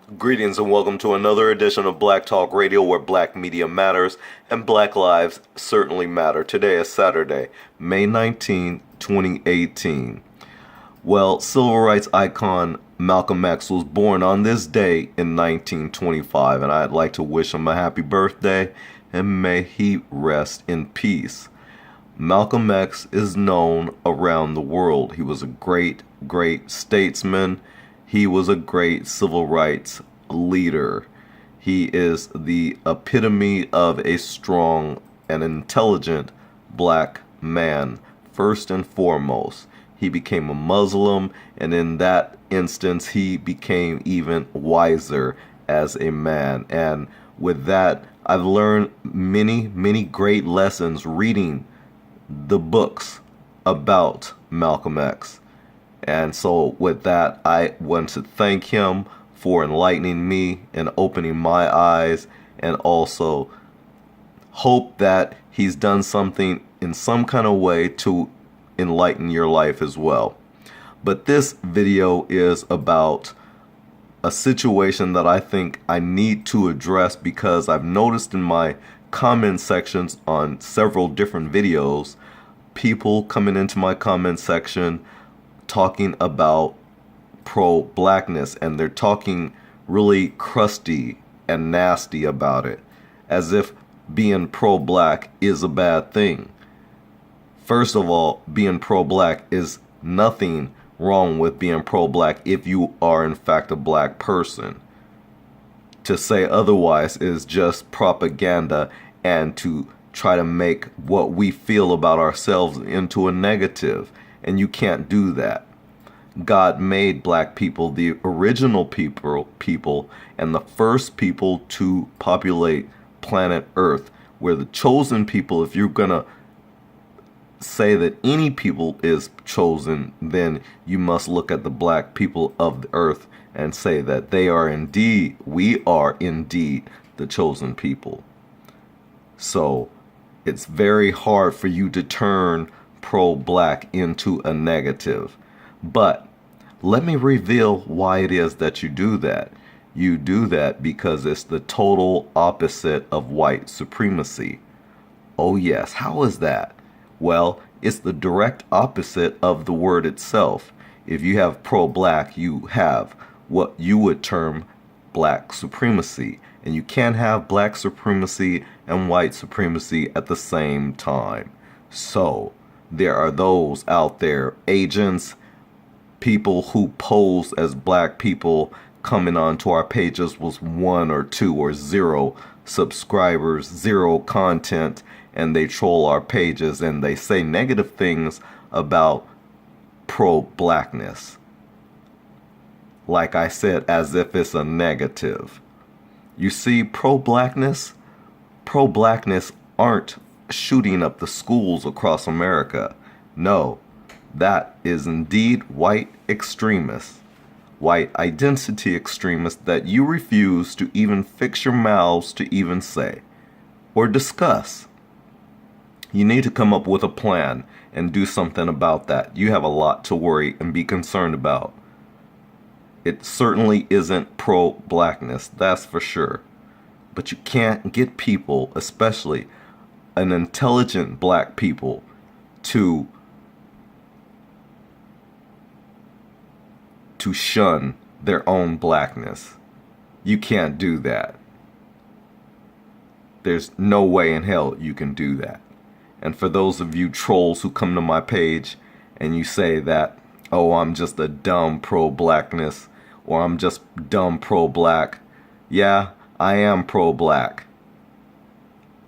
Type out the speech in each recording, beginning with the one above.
Greetings and welcome to another edition of Black Talk Radio, where black media matters and black lives certainly matter. Today is Saturday, May 19, 2018. Well, civil rights icon Malcolm X was born on this day in 1925, and I'd like to wish him a happy birthday and may he rest in peace. Malcolm X is known around the world. He was a great statesman. He was a great civil rights leader. He is the epitome of a strong and intelligent black man, first and foremost. He became a Muslim, and in that instance, he became even wiser as a man. And with that, I've learned many great lessons reading the books about Malcolm X. And so with that, I want to thank him for enlightening me and opening my eyes, and also hope that he's done something in some kind of way to enlighten your life as well. But this video is about a situation that I think I need to address, because I've noticed in my comment sections on several different videos, people coming into my comment section talking about pro-blackness, and they're talking really crusty and nasty about it, as if being pro-black is a bad thing. First of all, being pro-black is nothing wrong with being pro-black if you are in fact a black person. To say otherwise is just propaganda and to try to make what we feel about ourselves into a negative. And you can't do that. God made black people the original people and the first people to populate planet Earth. We're the chosen people. If you're going to say that any people is chosen, then you must look at the black people of the earth and say that we are indeed the chosen people. So it's very hard for you to turn pro-black into a negative. But let me reveal why it is that you do that. You do that because it's the total opposite of white supremacy. Oh yes, how is that? Well, it's the direct opposite of the word itself. If you have pro-black, you have what you would term black supremacy. And you can't have black supremacy and white supremacy at the same time. So there are those out there, agents, people who pose as black people, coming onto our pages with 1 or 2 or 0 subscribers, 0 content, and they troll our pages and they say negative things about pro-blackness. Like I said, as if it's a negative. You see, pro-blackness aren't shooting up the schools across America. No, that is indeed white extremists, white identity extremists that you refuse to even fix your mouths to even say or discuss. You need to come up with a plan and do something about that. You have a lot to worry and be concerned about. It certainly isn't pro-blackness, that's for sure. But you can't get people, especially an intelligent black people, to shun their own blackness. You can't do that. There's no way in hell you can do that. And for those of you trolls who come to my page and you say that, oh, I'm just a dumb pro-blackness, or I'm just dumb pro-black. Yeah, I am pro-black.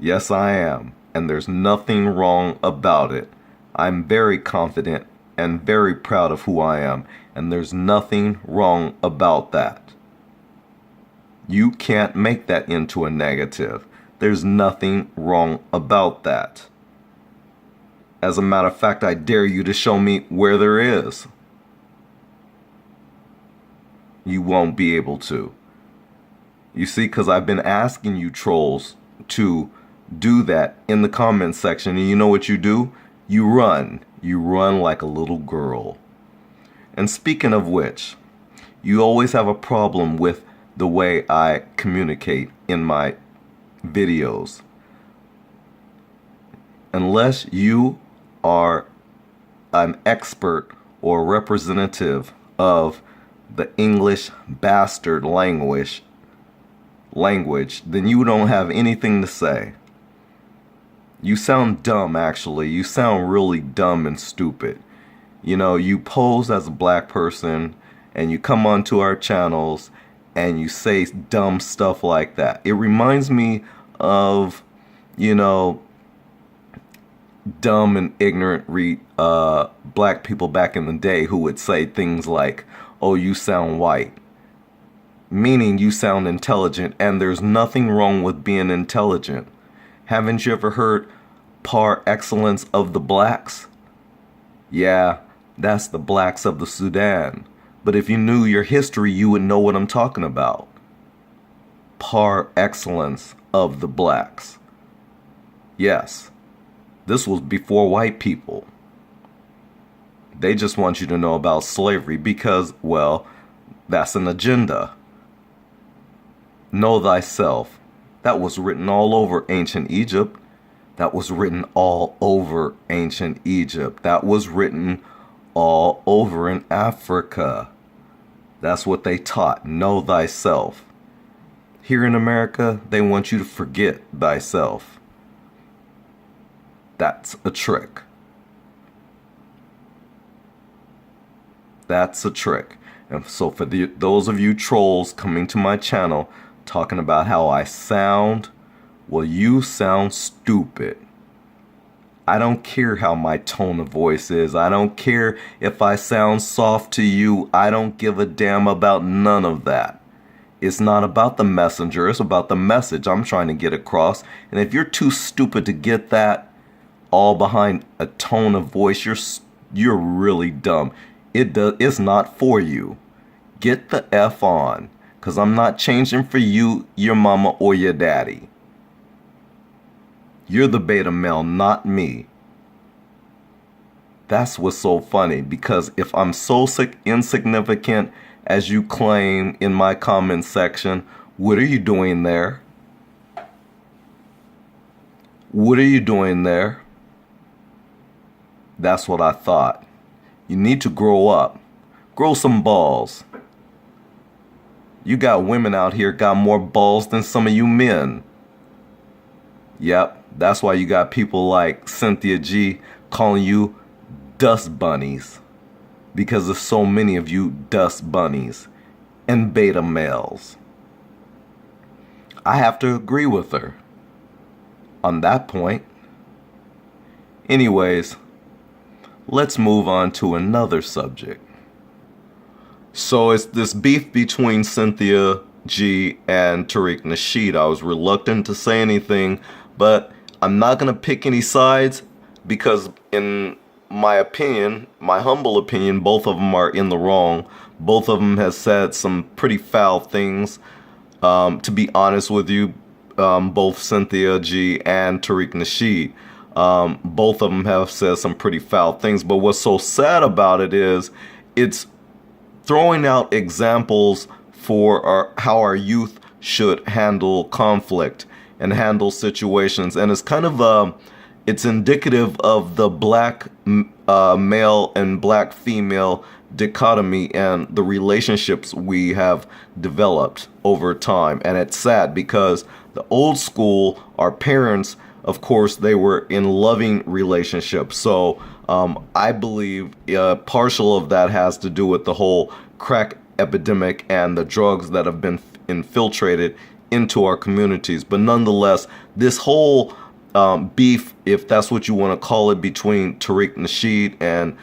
Yes, I am. And there's nothing wrong about it. I'm very confident and very proud of who I am. And there's nothing wrong about that. You can't make that into a negative. There's nothing wrong about that. As a matter of fact, I dare you to show me where there is. You won't be able to. You see, because I've been asking you trolls to do that in the comments section, and you know what you do? You run. You run like a little girl. And speaking of which, you always have a problem with the way I communicate in my videos. Unless you are an expert or representative of the English bastard language, then you don't have anything to say. You sound dumb, actually. You sound really dumb and stupid. You know, you pose as a black person and you come onto our channels and you say dumb stuff like that. It reminds me of, you know, dumb and ignorant black people back in the day who would say things like, oh, you sound white, meaning you sound intelligent, and there's nothing wrong with being intelligent. Haven't you ever heard par excellence of the blacks? Yeah, that's the blacks of the Sudan. But if you knew your history, you would know what I'm talking about. Par excellence of the blacks. Yes, this was before white people. They just want you to know about slavery because, well, that's an agenda. Know thyself. That was written all over ancient Egypt. That was written all over ancient Egypt. That was written all over in Africa. That's what they taught. Know thyself. Here in America, they want you to forget thyself. That's a trick. That's a trick. And so for those of you trolls coming to my channel talking about how I sound, well, you sound stupid. I don't care how my tone of voice is. I don't care if I sound soft to you. I don't give a damn about none of that. It's not about the messenger. It's about the message I'm trying to get across. And if you're too stupid to get that all behind a tone of voice, you're really dumb. It's not for you. Get the F on, because I'm not changing for you, your mama, or your daddy. You're the beta male, not me. That's what's so funny, because if I'm so insignificant as you claim in my comment section, what are you doing there? What are you doing there? That's what I thought. You need to grow up. Grow some balls. You got women out here got more balls than some of you men. Yep, that's why you got people like Cynthia G calling you dust bunnies. Because there's so many of you dust bunnies and beta males. I have to agree with her on that point. Anyways, let's move on to another subject. So it's this beef between Cynthia G and Tariq Nasheed. I was reluctant to say anything, but I'm not going to pick any sides because in my opinion, my humble opinion, both of them are in the wrong. Both of them have said some pretty foul things. To be honest with you, both Cynthia G and Tariq Nasheed, both of them have said some pretty foul things. But what's so sad about it is it's throwing out examples for how our youth should handle conflict and handle situations. And it's kind of it's indicative of the black male and black female dichotomy and the relationships we have developed over time. And it's sad because the old school, our parents, of course, they were in loving relationships. So I believe partial of that has to do with the whole crack epidemic and the drugs that have been infiltrated into our communities. But nonetheless, this whole beef, if that's what you want to call it, between Tariq Nasheed and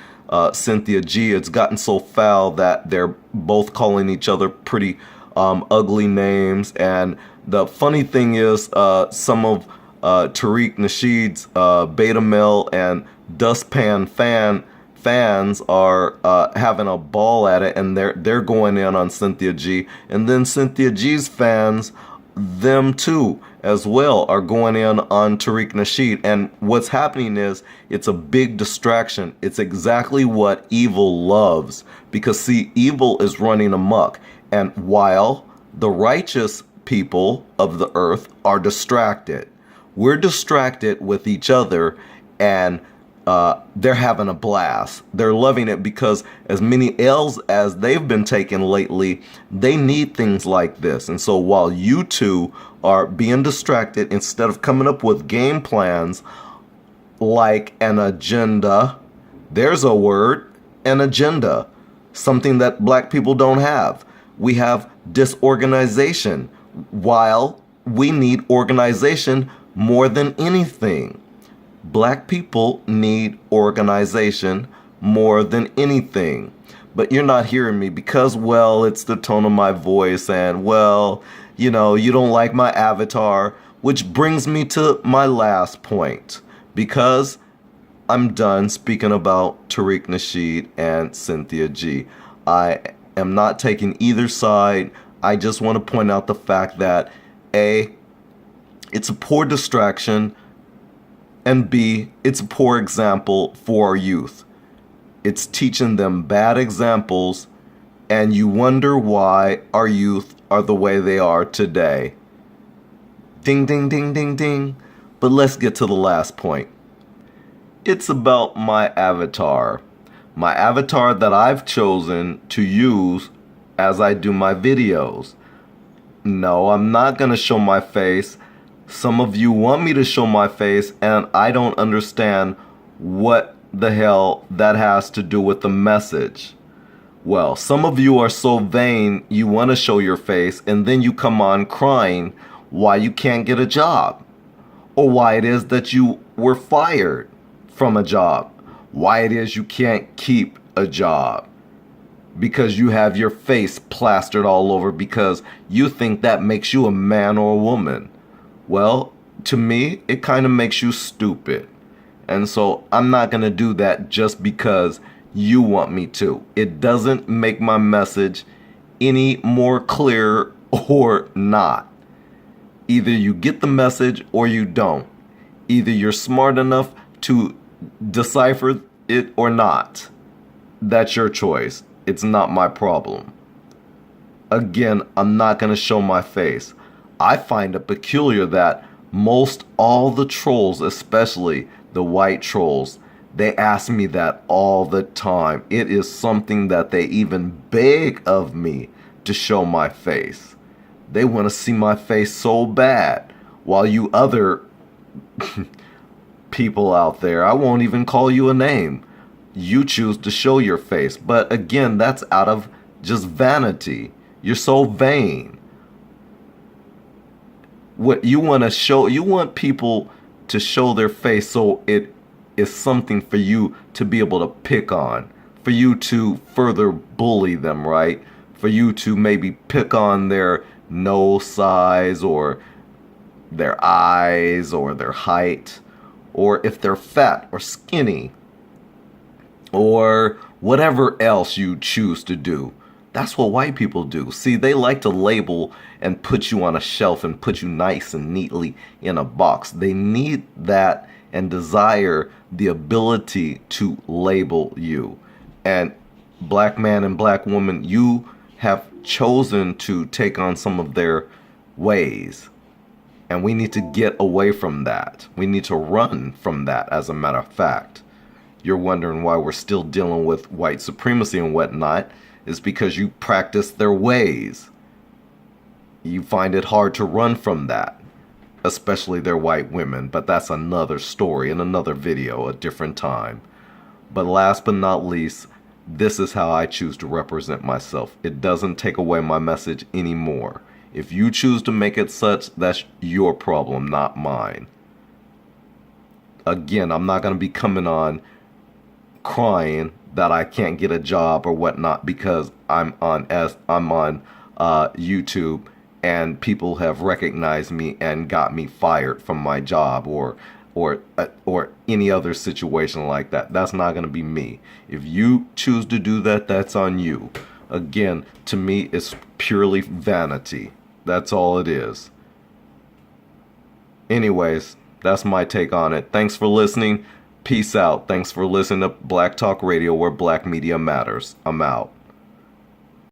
Cynthia G, it's gotten so foul that they're both calling each other pretty ugly names. And the funny thing is, some of Tariq Nasheed's beta male and dustpan fans are having a ball at it, and they're going in on Cynthia G. And then Cynthia G's fans, them too as well, are going in on Tariq Nasheed. And what's happening is it's a big distraction. It's exactly what evil loves, because see, evil is running amok. And while The righteous people of the earth are distracted. We're distracted with each other, and they're having a blast. They're loving it because as many L's as they've been taking lately, they need things like this. And so while you two are being distracted, instead of coming up with game plans like an agenda, there's a word, an agenda, something that black people don't have. We have disorganization, while we need organization more than anything. Black people need organization more than anything. But you're not hearing me because, well, it's the tone of my voice and, well, you don't like my avatar, which brings me to my last point. Because I'm done speaking about Tariq Nasheed and Cynthia G. I am not taking either side. I just want to point out the fact that A, it's a poor distraction, and B, it's a poor example for our youth. It's teaching them bad examples, and you wonder why our youth are the way they are today. Ding, ding, ding, ding, ding. But let's get to the last point. It's about my avatar. My avatar that I've chosen to use as I do my videos. No, I'm not going to show my face. Some of you want me to show my face, and I don't understand what the hell that has to do with the message. Well, some of you are so vain you want to show your face, and then you come on crying why you can't get a job, or why it is that you were fired from a job, why it is you can't keep a job, because you have your face plastered all over because you think that makes you a man or a woman. Well, to me, it kind of makes you stupid. And so I'm not going to do that just because you want me to. It doesn't make my message any more clear or not. Either you get the message or you don't. Either you're smart enough to decipher it or not. That's your choice. It's not my problem. Again, I'm not going to show my face. I find it peculiar that most all the trolls, especially the white trolls, they ask me that all the time. It is something that they even beg of me to show my face. They want to see my face so bad. While you other people out there, I won't even call you a name. You choose to show your face. But again, that's out of just vanity. You're so vain. What you want to show, you want people to show their face so it is something for you to be able to pick on, for you to further bully them, right? For you to maybe pick on their nose size or their eyes or their height, or if they're fat or skinny, or whatever else you choose to do. That's what white people do. See, they like to label and put you on a shelf and put you nice and neatly in a box. They need that and desire the ability to label you. And black man and black woman, you have chosen to take on some of their ways. And we need to get away from that. We need to run from that, as a matter of fact. You're wondering why we're still dealing with white supremacy and whatnot. It's because you practice their ways. You find it hard to run from that, especially their white women. But that's another story in another video, a different time. But last but not least, this is how I choose to represent myself. It doesn't take away my message anymore. If you choose to make it such, that's your problem, not mine. Again, I'm not going to be coming on crying that I can't get a job or whatnot because I'm on YouTube and people have recognized me and got me fired from my job or any other situation like that. That's not going to be me. If you choose to do that, that's on you. Again, to me, it's purely vanity. That's all it is. Anyways, that's my take on it. Thanks for listening. Peace out. Thanks for listening to Black Talk Radio, where black media matters. I'm out.